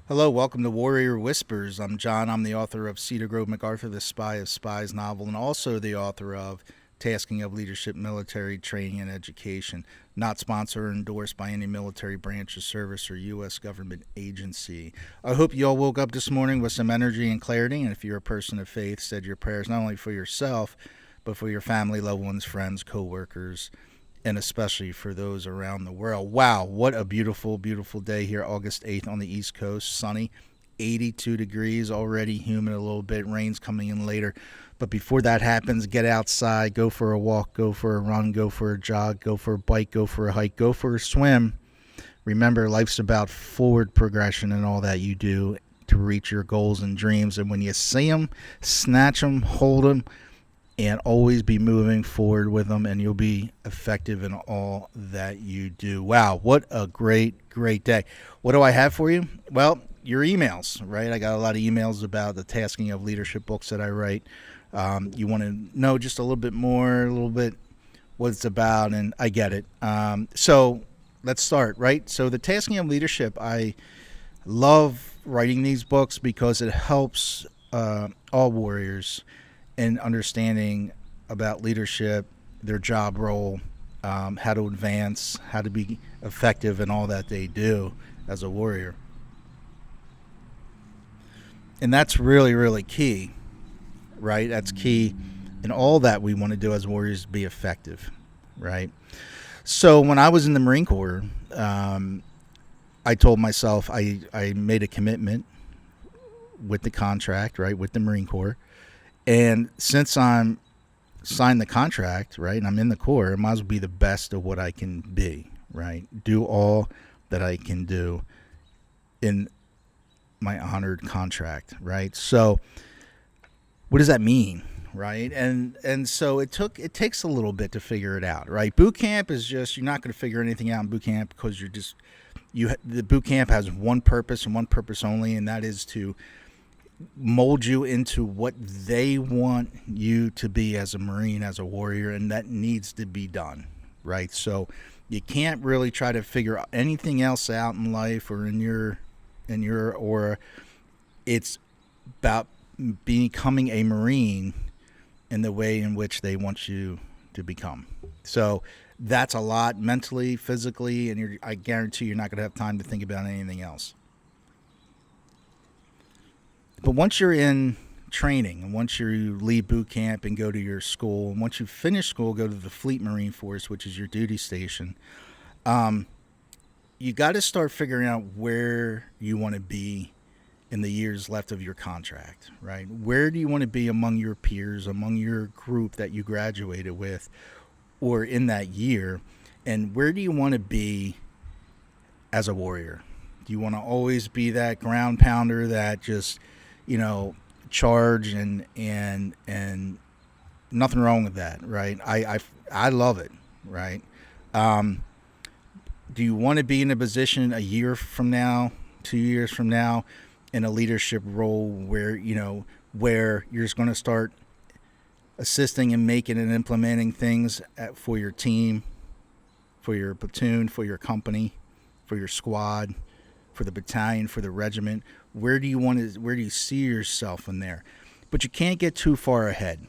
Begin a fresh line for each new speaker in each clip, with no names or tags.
Hello, welcome to Warrior Whispers. I'm John. I'm the author of Cedar Grove MacArthur, the Spy of Spies novel, and also the author of Tasking of Leadership, Military Training and Education. Not sponsored or endorsed by any military branch of service or U.S. government agency. I hope you all woke up this morning with some energy and clarity, and if you're a person of faith, said your prayers not only for yourself, but for your family, loved ones, friends, co-workers, and especially for those around the world. Wow, what a beautiful, beautiful day here, August 8th on the East Coast. Sunny, 82 degrees, already humid a little bit, rain's coming in later. But before that happens, get outside, go for a walk, go for a run, go for a jog, go for a bike, go for a hike, go for a swim. Remember, life's about forward progression and all that you do to reach your goals and dreams. And when you see them, snatch them, hold them, and always be moving forward with them, and you'll be effective in all that you do. Wow, what a great, great day. What do I have for you? Well, your emails, right? I got a lot of emails about the Tasking of Leadership books that I write. You want to know just a little bit more, a little bit what it's about, and I get it. So let's start, right? So the Tasking of Leadership, I love writing these books because it helps all warriors and understanding about leadership, their job role, how to advance, how to be effective in all that they do as a warrior. And that's really, really key, right? That's key in all that we want to do as warriors, be effective, right? So when I was in the Marine Corps, I told myself I made a commitment with the contract, right, with the Marine Corps. And since I'm signed the contract, right, and I'm in the Corps, I might as well be the best of what I can be, right? Do all that I can do in my honored contract, right? So what does that mean, right? And so it takes a little bit to figure it out, right? Boot camp is just, you're not going to figure anything out in boot camp because the boot camp has one purpose and one purpose only, and that is to mold you into what they want you to be as a Marine, as a warrior, and that needs to be done, right? So you can't really try to figure anything else out in life or in your aura. It's about becoming a Marine in the way in which they want you to become. So that's a lot mentally, physically, and I guarantee you're not going to have time to think about anything else. But once you're in training, and once you leave boot camp and go to your school, and once you finish school, go to the Fleet Marine Force, which is your duty station, you got to start figuring out where you want to be in the years left of your contract, right? Where do you want to be among your peers, among your group that you graduated with, or in that year? And where do you want to be as a warrior? Do you want to always be that ground pounder that just charge and nothing wrong with that, right? I love it, right? Do you want to be in a position a year from now, 2 years from now, in a leadership role where you're just going to start assisting and making and implementing things for your team, for your platoon, for your company, for your squad, for the battalion, for the regiment? Where do you see yourself in there? But you can't get too far ahead,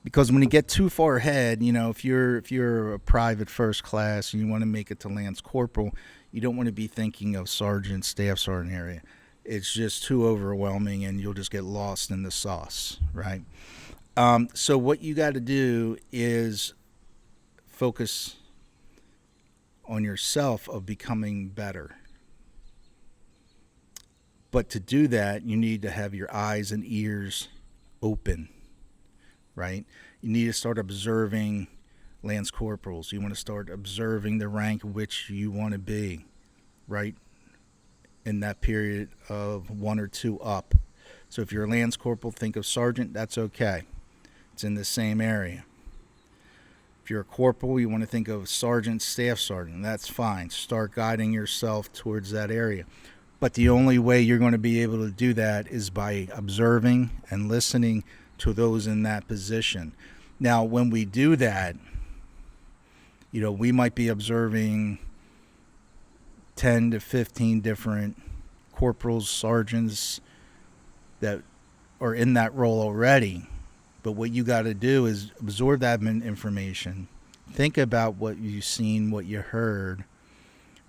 because when you get too far ahead, if you're a private first class and you want to make it to Lance Corporal, you don't want to be thinking of sergeant, staff sergeant area. It's just too overwhelming, and you'll just get lost in the sauce, right? So what you got to do is focus on yourself of becoming better. But to do that, you need to have your eyes and ears open, right? You need to start observing Lance Corporals. You want to start observing the rank which you want to be, right? In that period of 1 or 2 up. So if you're a Lance Corporal, think of Sergeant, that's okay. It's in the same area. If you're a corporal, you want to think of sergeant, staff sergeant. That's fine. Start guiding yourself towards that area. But the only way you're going to be able to do that is by observing and listening to those in that position. Now, when we do that, we might be observing 10 to 15 different corporals, sergeants that are in that role already. But what you got to do is absorb that information, think about what you've seen, what you heard,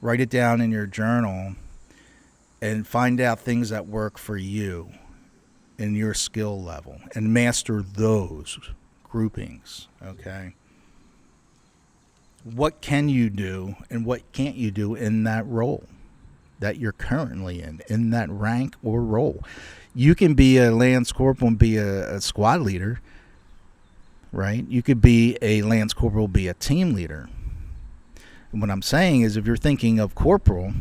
write it down in your journal, and find out things that work for you in your skill level and master those groupings, okay? What can you do and what can't you do in that role that you're currently in that rank or role? You can be a Lance Corporal and be a squad leader, right? You could be a Lance Corporal, be a team leader. And what I'm saying is if you're thinking of corporal,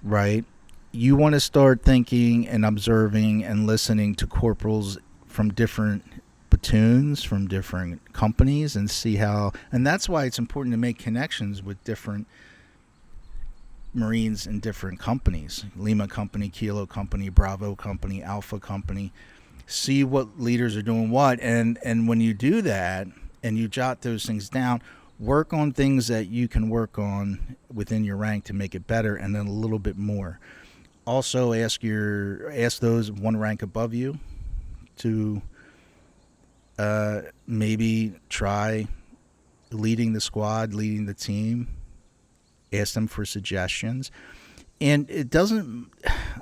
right, you want to start thinking and observing and listening to corporals from different platoons, from different companies, and see how, and that's why it's important to make connections with different Marines in different companies, Lima Company, Kilo Company, Bravo Company, Alpha Company. See what leaders are doing what, and when you do that and you jot those things down, work on things that you can work on within your rank to make it better, and then a little bit more. Also ask those one rank above you to maybe try leading the squad, leading the team. Ask them for suggestions. And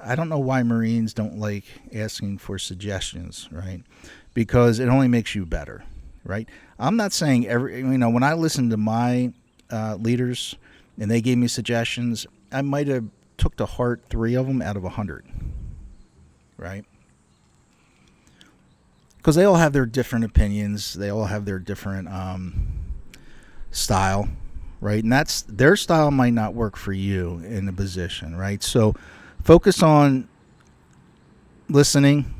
I don't know why Marines don't like asking for suggestions, right? Because it only makes you better, right? I'm not saying when I listen to my leaders and they gave me suggestions, I might have took to heart 3 of them out of 100, right? Because they all have their different opinions. They all have their different style, right? And that's their style might not work for you in a position, right? So focus on listening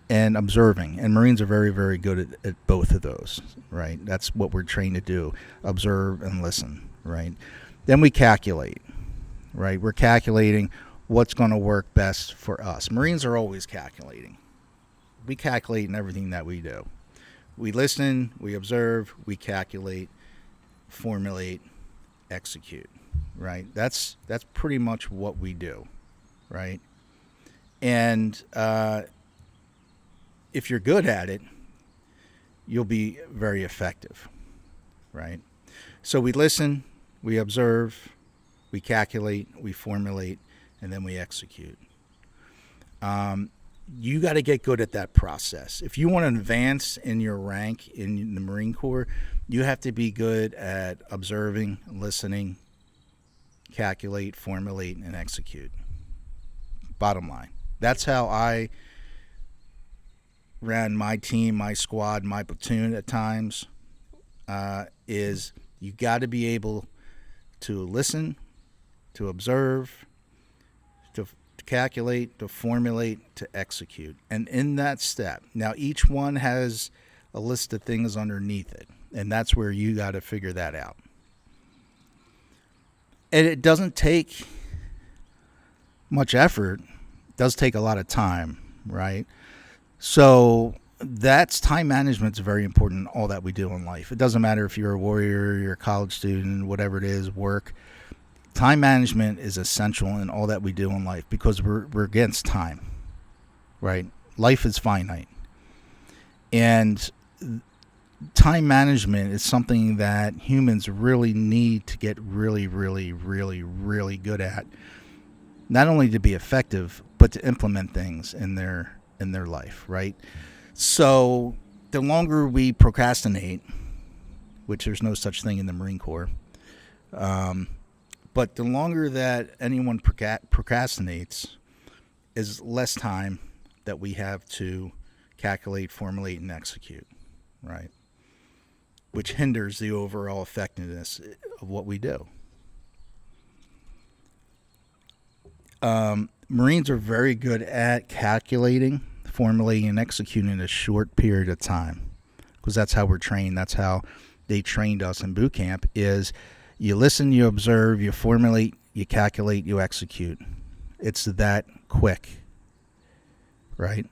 and observing. And Marines are very, very good at both of those, right? That's what we're trained to do, observe and listen, right? Then we calculate, right? We're calculating what's going to work best for us. Marines are always calculating. We calculate in everything that we do. We listen, we observe, we calculate, formulate, execute, right? That's pretty much what we do, right? And if you're good at it, you'll be very effective, right? So we listen, we observe, we calculate, we formulate, and then we execute. You got to get good at that process. If you want to advance in your rank in the Marine Corps, you have to be good at observing, listening, calculate, formulate, and execute. Bottom line. That's how I ran my team, my squad, my platoon at times, is you got to be able to listen, to observe, to calculate, to formulate, to execute. And in that step, now each one has a list of things underneath it, and that's where you got to figure that out. And it doesn't take much effort. It does take a lot of time, right? So that's time management is very important in all that we do in life. It doesn't matter if you're a warrior, you're a college student, whatever it is, work. Time management is essential in all that we do in life because we're against time, right? Life is finite. And time management is something that humans really need to get really, really, really, really good at. Not only to be effective, but to implement things in their life, right? So the longer we procrastinate, which there's no such thing in the Marine Corps, but the longer that anyone procrastinates is less time that we have to calculate, formulate, and execute, right? Which hinders the overall effectiveness of what we do. Marines are very good at calculating, formulating, and executing in a short period of time because that's how we're trained. That's how they trained us in boot camp is you listen, you observe, you formulate, you calculate, you execute. It's that quick, right?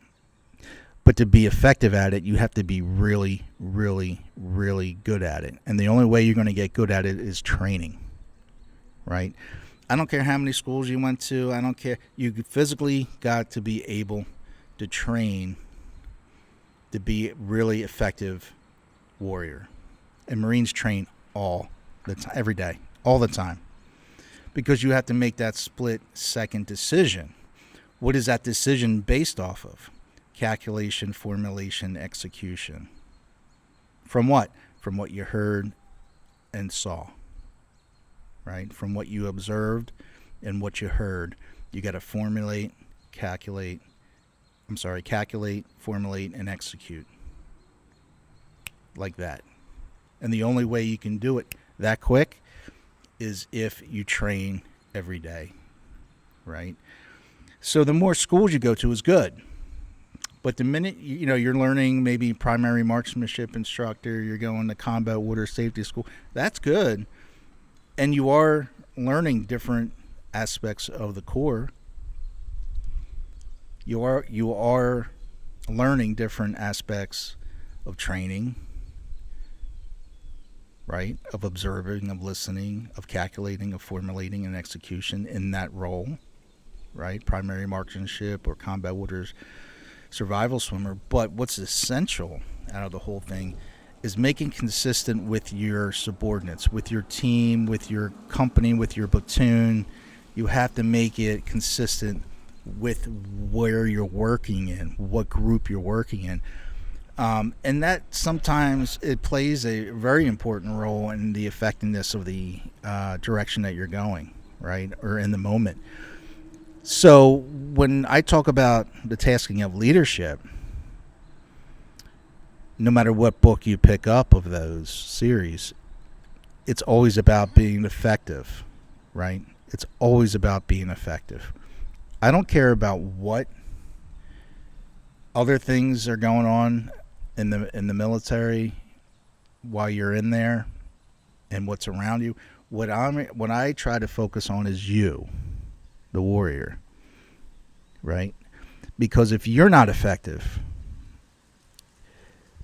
But to be effective at it, you have to be really, really, really good at it. And the only way you're going to get good at it is training, right? I don't care how many schools you went to. I don't care. You physically got to be able to train to be a really effective warrior. And Marines train all the time, every day, all the time, because you have to make that split second decision. What is that decision based off of? Calculation, formulation, execution. From what? From what you heard and saw, right? From what you observed and what you heard. You got to calculate, formulate, and execute. Like that. And the only way you can do it that quick is if you train every day, right? So the more schools you go to is good. But the minute you're learning maybe primary marksmanship instructor, you're going to combat water safety school, that's good. And you are learning different aspects of the Corps. You are learning different aspects of training, right? Of observing, of listening, of calculating, of formulating, and execution in that role, right? Primary marksmanship or combat waters survival swimmer. But what's essential out of the whole thing is making consistent with your subordinates, with your team, with your company, with your platoon. You have to make it consistent with where you're working in, what group you're working in. And that sometimes it plays a very important role in the effectiveness of the direction that you're going, right? Or in the moment. So when I talk about the tasking of leadership, no matter what book you pick up of those series, it's always about being effective, right? It's always about being effective. I don't care about what other things are going on in the military while you're in there and what's around you. What I try to focus on is you, the warrior, right? Because if you're not effective,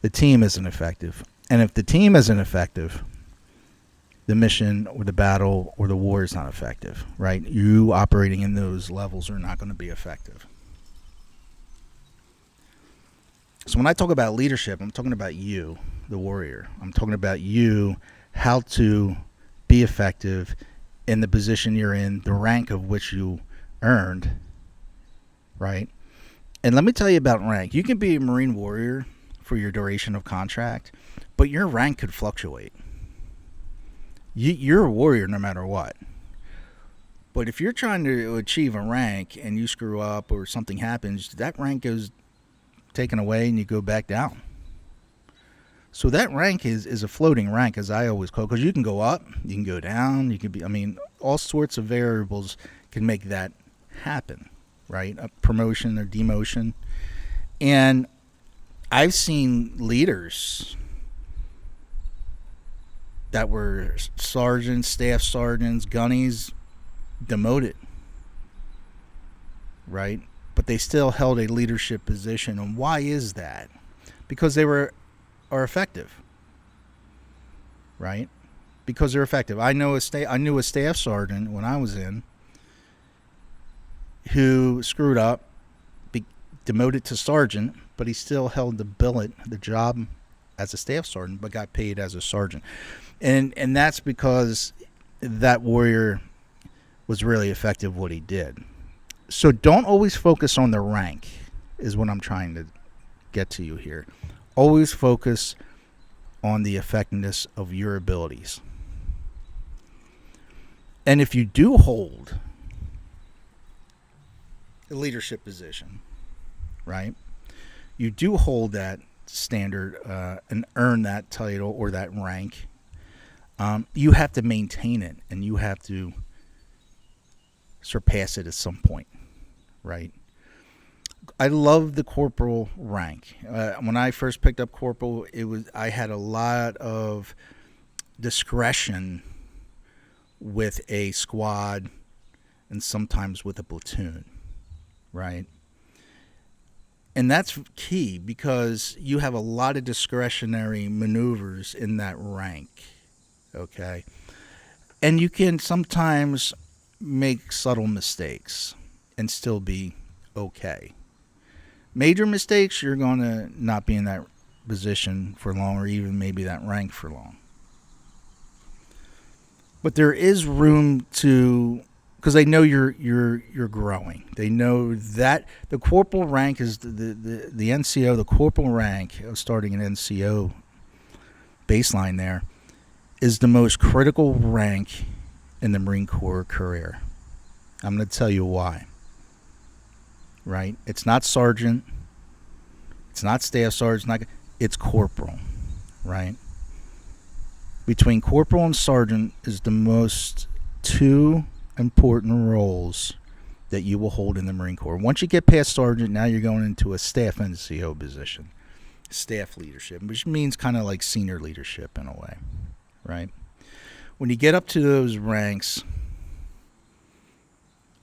the team isn't effective. And if the team isn't effective, the mission or the battle or the war is not effective, right? You operating in those levels are not going to be effective. So when I talk about leadership, I'm talking about you, the warrior. I'm talking about you, how to be effective in the position you're in, the rank of which you earned, right? And let me tell you about rank. You can be a Marine warrior for your duration of contract, but your rank could fluctuate. You're a warrior no matter what. But if you're trying to achieve a rank and you screw up or something happens, that rank goes taken away and you go back down. So that rank is a floating rank, as I always call it, because you can go up, you can go down, you can be, all sorts of variables can make that happen, right? A promotion or demotion. And I've seen leaders that were sergeants, staff sergeants, gunnies, demoted, right? But they still held a leadership position. And why is that? Because they are effective, right? Because they're effective. I knew a staff sergeant when I was in who screwed up, demoted to sergeant, but he still held the job as a staff sergeant, but got paid as a sergeant. And that's because that warrior was really effective what he did. So don't always focus on the rank, is what I'm trying to get to you here. Always focus on the effectiveness of your abilities. And if you do hold a leadership position, right, you do hold that standard and earn that title or that rank, you have to maintain it and you have to surpass it at some point, right? I love the corporal rank. When I first picked up corporal, I had a lot of discretion with a squad and sometimes with a platoon, right? And that's key because you have a lot of discretionary maneuvers in that rank, okay? And you can sometimes make subtle mistakes and still be okay. Major mistakes, you're going to not be in that position for long, or even maybe that rank for long. But there is room to, because they know you're growing. They know that the corporal rank is the NCO, the corporal rank of starting an NCO baseline there is the most critical rank in the Marine Corps career. I'm going to tell you why. Right? It's not sergeant. It's not staff sergeant. It's corporal. Right? Between corporal and sergeant is the most two important roles that you will hold in the Marine Corps. Once you get past sergeant, now you're going into a staff NCO position. Staff leadership, which means kind of like senior leadership in a way. Right? When you get up to those ranks,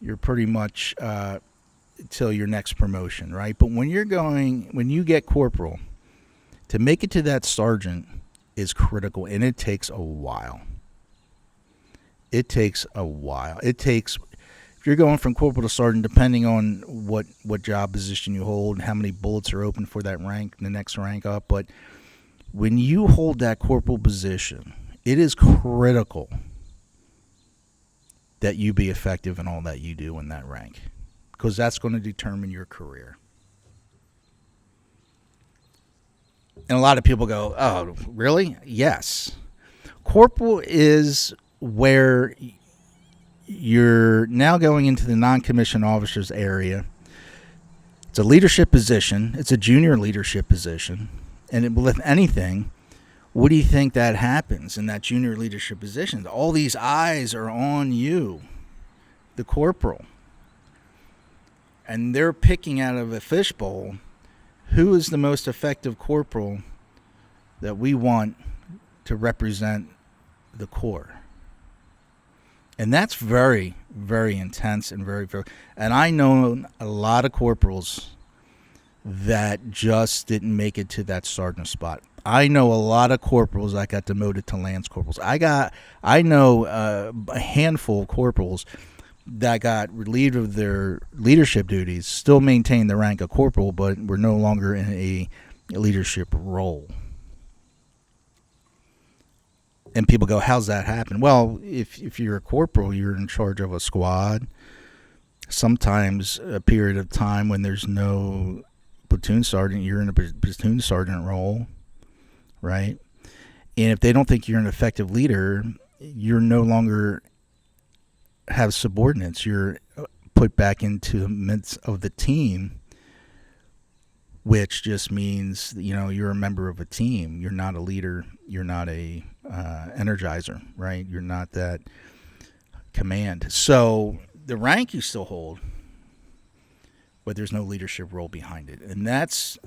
you're pretty much till your next promotion, right? But when you get corporal, to make it to that sergeant is critical, and it takes a while. If you're going from corporal to sergeant, depending on what job position you hold and how many bullets are open for that rank, the next rank up, but when you hold that corporal position, it is critical that you be effective in all that you do in that rank, because that's going to determine your career. And a lot of people go, oh, really? Yes. Corporal is where you're now going into the non-commissioned officers area. It's a leadership position. It's a junior leadership position. And with anything, what do you think that happens in that junior leadership position? All these eyes are on you, the corporal. And they're picking out of a fishbowl who is the most effective corporal that we want to represent the Corps. And that's very, very intense and very, and I know a lot of corporals that just didn't make it to that sergeant spot. I know a lot of corporals that got demoted to lance corporals. I know a handful of corporals that got relieved of their leadership duties, still maintained the rank of corporal, but were no longer in a leadership role. And people go, how's that happen? Well, if you're a corporal, you're in charge of a squad. Sometimes a period of time when there's no platoon sergeant, you're in a platoon sergeant role, right? And if they don't think you're an effective leader, you're no longer have subordinates. You're put back into the midst of the team, which just means, you're a member of a team. You're not a leader. You're not a energizer, right? You're not that command. So the rank you still hold, but there's no leadership role behind it. And that's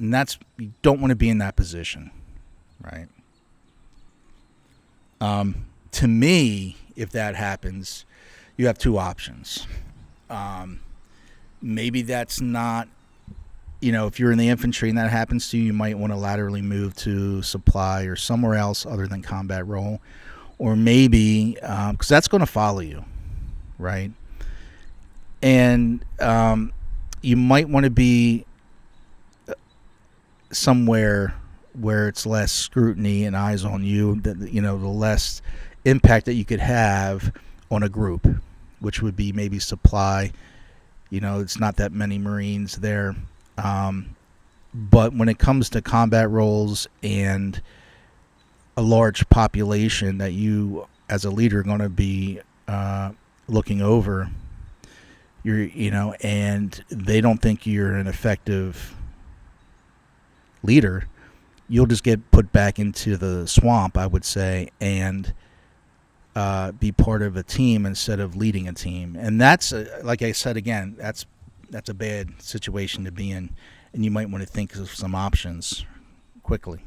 you don't want to be in that position, right? To me, if that happens, you have two options. Maybe that's not, if you're in the infantry and that happens to you, you might want to laterally move to supply or somewhere else other than combat role. Or maybe, because that's going to follow you, right? And you might want to be somewhere where it's less scrutiny and eyes on you, the less impact that you could have on a group, which would be maybe supply. It's not that many Marines there. But when it comes to combat roles and a large population that you as a leader are going to be looking over, and they don't think you're an effective leader, you'll just get put back into the swamp, I would say, and be part of a team instead of leading a team. And that's, like I said again, that's a bad situation to be in, and you might want to think of some options quickly.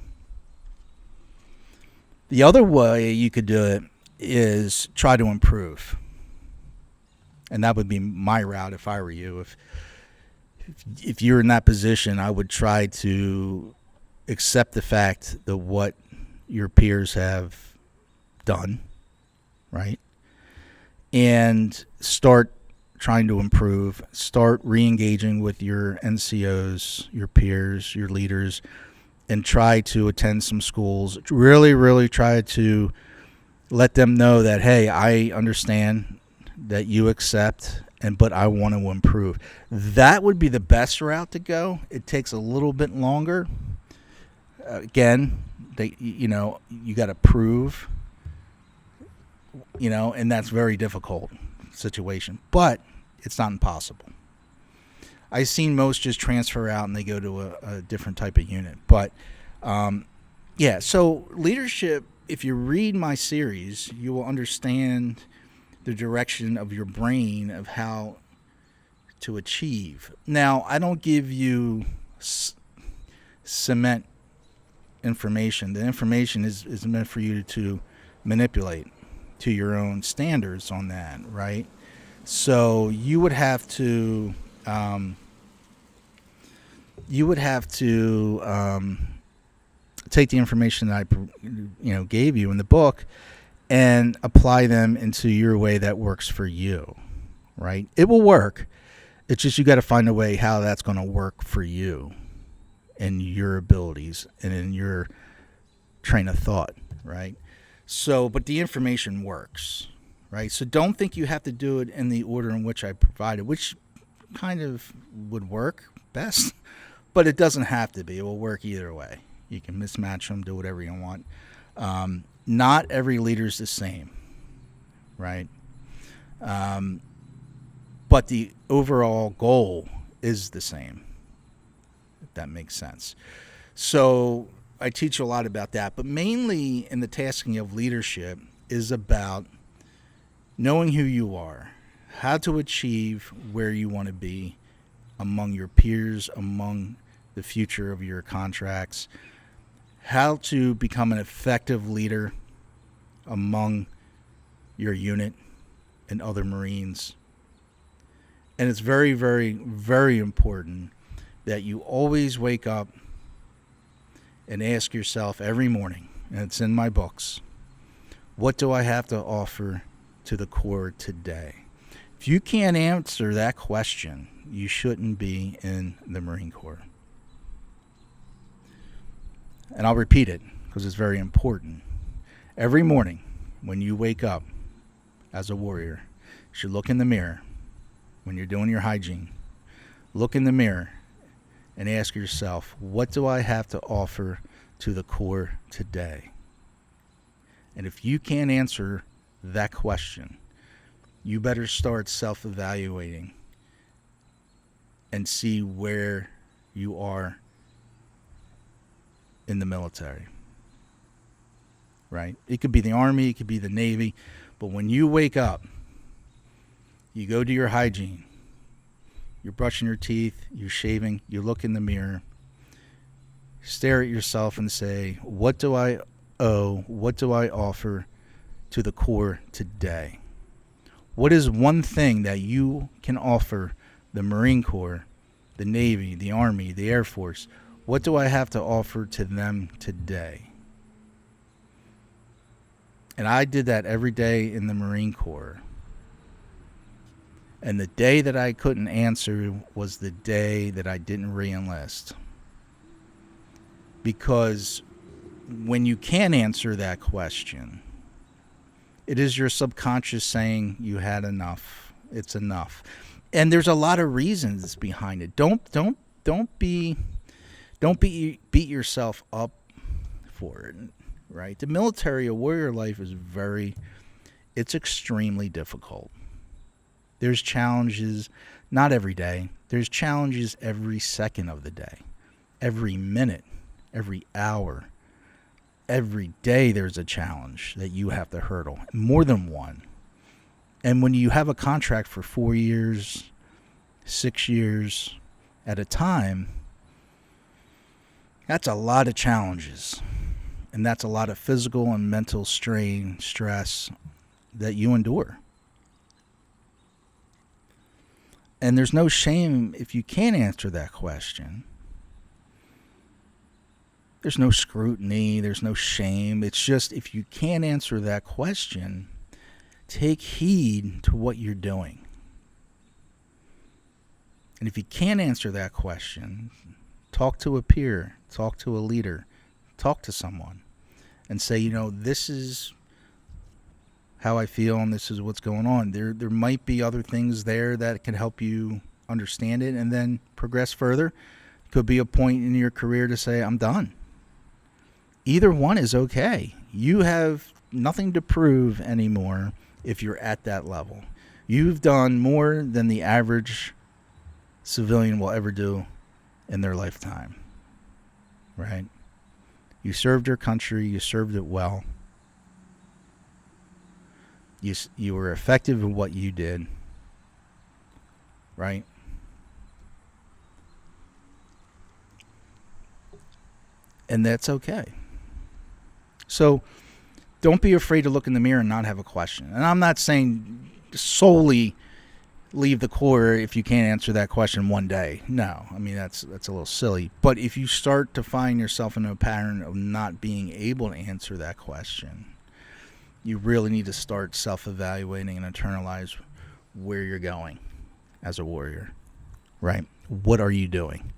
The other way you could do it is try to improve. And that would be my route if I were you. If you're in that position, I would try to accept the fact that what your peers have done, right? and start trying to improve. Start re-engaging with your NCOs, your peers, your leaders, and try to attend some schools. Really, really try to let them know that, hey, I understand that you accept, but I want to improve. That would be the best route to go. It takes a little bit longer. Again, you got to prove, and that's very difficult situation, but it's not impossible. I've seen most just transfer out and they go to a different type of unit. But, so leadership, if you read my series, you will understand the direction of your brain of how to achieve. Now, I don't give you cement information. The information is meant for you to manipulate to your own standards on that, right? So you would have to take the information that I gave you in the book and apply them into your way that works for you, right? It will work. It's just you got to find a way how that's going to work for you and your abilities and in your train of thought, right? So, but the information works, right? So don't think you have to do it in the order in which I provided, which kind of would work best, but it doesn't have to be. It will work either way. You can mismatch them, do whatever you want. Not every leader is the same, right? But the overall goal is the same, if that makes sense. So I teach a lot about that, but mainly in the tasking of leadership is about knowing who you are, how to achieve where you want to be among your peers, among the future of your contracts, how to become an effective leader among your unit and other Marines. And it's very, very, very important that you always wake up and ask yourself every morning, and it's in my books, what do I have to offer to the Corps today? If you can't answer that question, you shouldn't be in the Marine Corps. And I'll repeat it because it's very important. Every morning when you wake up as a warrior, you should look in the mirror. When you're doing your hygiene, look in the mirror and ask yourself, what do I have to offer to the Corps today? And if you can't answer that question, you better start self-evaluating and see where you are in the military, right? It could be the Army, it could be the Navy, but when you wake up, you go do your hygiene, you're brushing your teeth, you're shaving, you look in the mirror, stare at yourself and say, what do I owe, what do I offer to the Corps today? What is one thing that you can offer the Marine Corps, the Navy, the Army, the Air Force? What do I have to offer to them today? And I did that every day in the Marine Corps. And the day that I couldn't answer was the day that I didn't re-enlist. Because when you can answer that question, it is your subconscious saying you had enough. It's enough. And there's a lot of reasons behind it. Don't beat yourself up for it, right? The military, a warrior life is it's extremely difficult. There's challenges, not every day. There's challenges every second of the day, every minute, every hour. Every day there's a challenge that you have to hurdle, more than one. And when you have a contract for 4 years, 6 years at a time, that's a lot of challenges. And that's a lot of physical and mental strain, stress that you endure. And there's no shame if you can't answer that question. There's no scrutiny. There's no shame. It's just if you can't answer that question, take heed to what you're doing. And if you can't answer that question, talk to a peer, talk to a leader, talk to someone and say, this is how I feel and this is what's going on. There might be other things there that can help you understand it and then progress further. Could be a point in your career to say, I'm done. Either one is okay. You have nothing to prove anymore if you're at that level. You've done more than the average civilian will ever do in their lifetime, right? You served your country. You served it well. You were effective in what you did, right? And that's okay. So don't be afraid to look in the mirror and not have a question. And I'm not saying solely leave the Corps if you can't answer that question one day. No, I mean, that's a little silly. But if you start to find yourself in a pattern of not being able to answer that question, you really need to start self-evaluating and internalize where you're going as a warrior, right? What are you doing?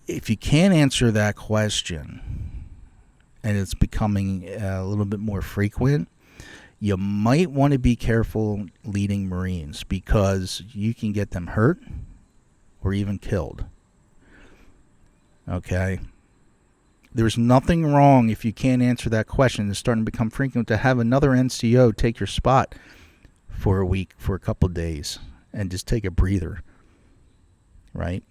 If you can't answer that question and it's becoming a little bit more frequent, you might want to be careful leading Marines because you can get them hurt or even killed. Okay? There's nothing wrong if you can't answer that question. It's starting to become frequent to have another NCO take your spot for a week, for a couple of days, and just take a breather, right?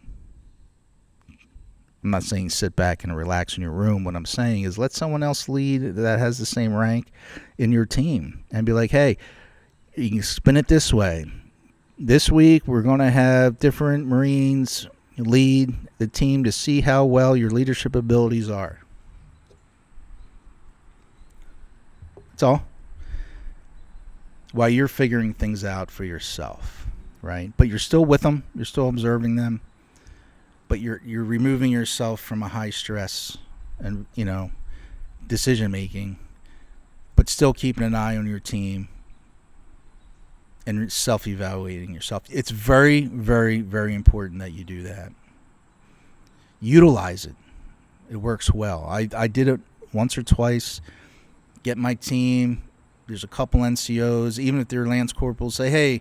I'm not saying sit back and relax in your room. What I'm saying is let someone else lead that has the same rank in your team and be like, hey, you can spin it this way. This week we're going to have different Marines lead the team to see how well your leadership abilities are. That's all. While you're figuring things out for yourself, right? But you're still with them. You're still observing them. But you're removing yourself from a high stress and, decision making, but still keeping an eye on your team and self-evaluating yourself. It's very, very, very important that you do that. Utilize it. It works well. I did it once or twice. Get my team. There's a couple NCOs, even if they're Lance Corporals, say, hey,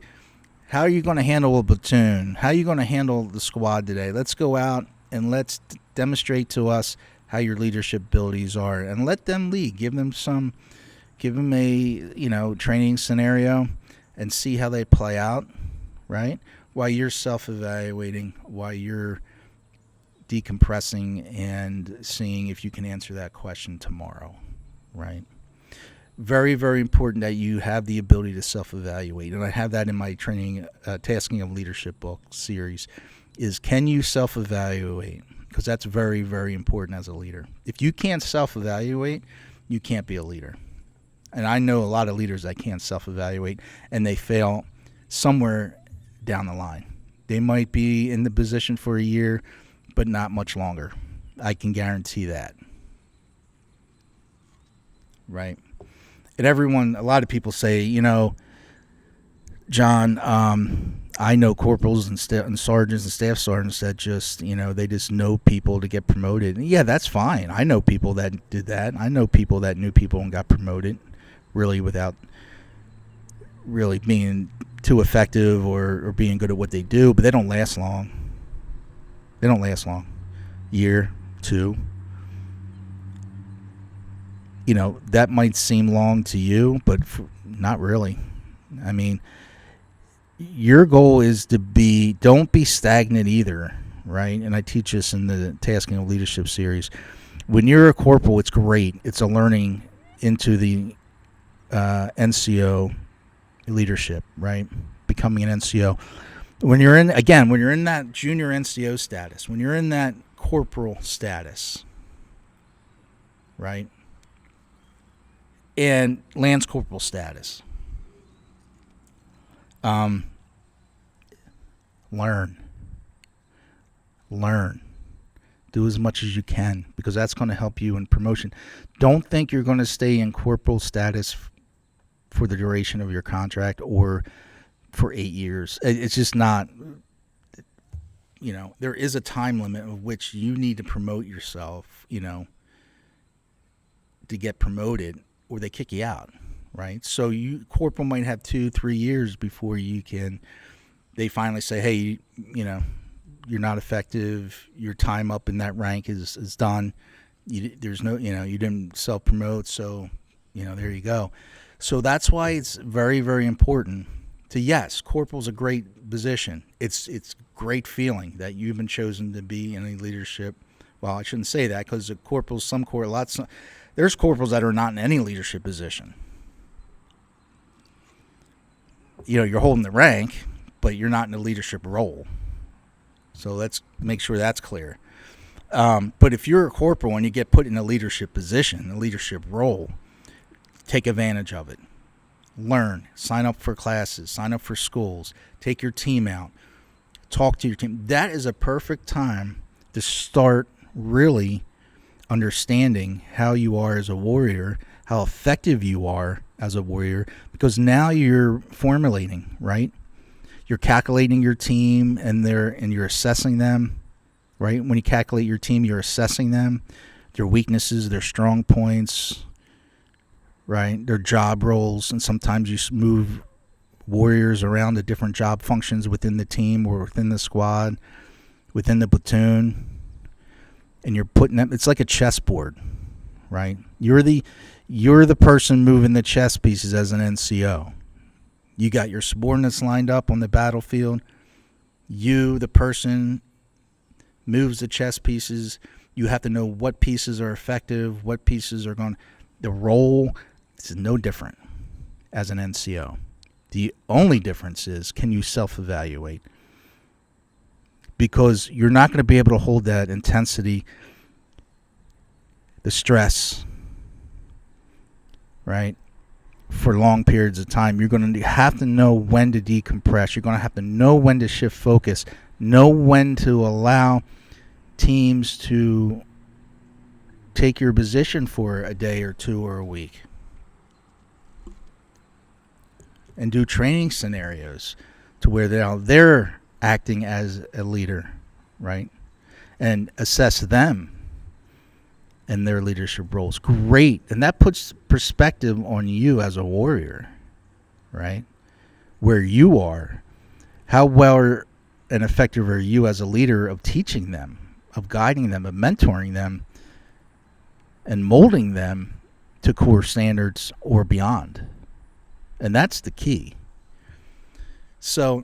how are you going to handle a platoon? How are you going to handle the squad today? Let's go out and let's demonstrate to us how your leadership abilities are and let them lead. Give them a, training scenario and see how they play out, right? While you're self-evaluating, while you're decompressing and seeing if you can answer that question tomorrow, right? Very, very important that you have the ability to self-evaluate. And I have that in my training, Tasking of Leadership book series, is can you self-evaluate? Because that's very, very important as a leader. If you can't self-evaluate, you can't be a leader. And I know a lot of leaders that can't self-evaluate, and they fail somewhere down the line. They might be in the position for a year, but not much longer. I can guarantee that. Right? And a lot of people say, John, I know corporals and sergeants and staff sergeants that just, they just know people to get promoted. And yeah, that's fine. I know people that did that. I know people that knew people and got promoted really without really being too effective or being good at what they do, but they don't last long. They don't last long. Year, two. That might seem long to you, but not really. I mean, your goal is to don't be stagnant either, right? And I teach this in the Tasking of Leadership series. When you're a corporal, it's great. It's a learning into the NCO leadership, right? Becoming an NCO. When you're in that junior NCO status, when you're in that corporal status, right? And Lance Corporal status. Learn. Do as much as you can because that's going to help you in promotion. Don't think you're going to stay in corporal status for the duration of your contract or for 8 years. It's just not, there is a time limit of which you need to promote yourself, to get promoted, or they kick you out, right? So corporal might have 2-3 years before they finally say, hey, you're not effective. Your time up in that rank is done. There's no, you didn't self-promote, so, there you go. So that's why it's very, very important yes, corporal's a great position. It's great feeling that you've been chosen to be in a leadership. Well, I shouldn't say that, because the corporals, there's corporals that are not in any leadership position. You're holding the rank, but you're not in a leadership role. So let's make sure that's clear. But if you're a corporal and you get put in a leadership position, a leadership role, take advantage of it. Learn, sign up for classes, sign up for schools, take your team out, talk to your team. That is a perfect time to start really understanding how you are as a warrior, how effective you are as a warrior, because now you're formulating, right? You're calculating your team and you're assessing them, right? When you calculate your team, you're assessing them, their weaknesses, their strong points, right? Their job roles, and sometimes you move warriors around to different job functions within the team or within the squad, within the platoon, and you're putting them. It's like a chessboard, right? You're the person moving the chess pieces as an NCO. You got your subordinates lined up on the battlefield. You, the person, moves the chess pieces. You have to know what pieces are effective, what pieces are going. The role is no different as an NCO. The only difference is, can you self-evaluate? Because you're not going to be able to hold that intensity, the stress, right, for long periods of time. You're going to have to know when to decompress. You're going to have to know when to shift focus, know when to allow teams to take your position for a day or two or a week, and do training scenarios to where they're acting as a leader, right? And assess them and their leadership roles. Great. And that puts perspective on you as a warrior, right? Where you are. How well and effective are you as a leader of teaching them, of guiding them, of mentoring them, and molding them to core standards or beyond. And that's the key. So,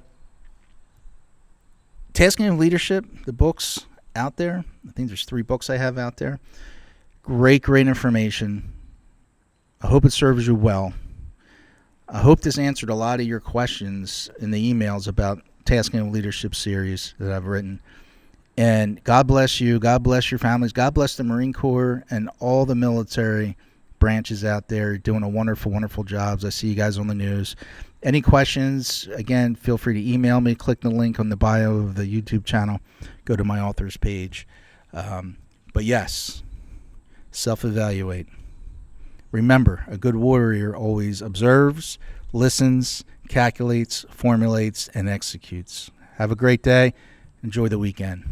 Tasking of Leadership, the book's out there. I think there's 3 books I have out there. Great information. I hope it serves you well. I hope this answered a lot of your questions in the emails about Tasking of Leadership series that I've written. And God bless you. God bless your families. God bless the Marine Corps and all the military branches out there doing a wonderful, wonderful jobs. I see you guys on the news. Any questions, again, feel free to email me. Click the link on the bio of the YouTube channel. Go to my author's page. But yes, self-evaluate. Remember, a good warrior always observes, listens, calculates, formulates, and executes. Have a great day. Enjoy the weekend.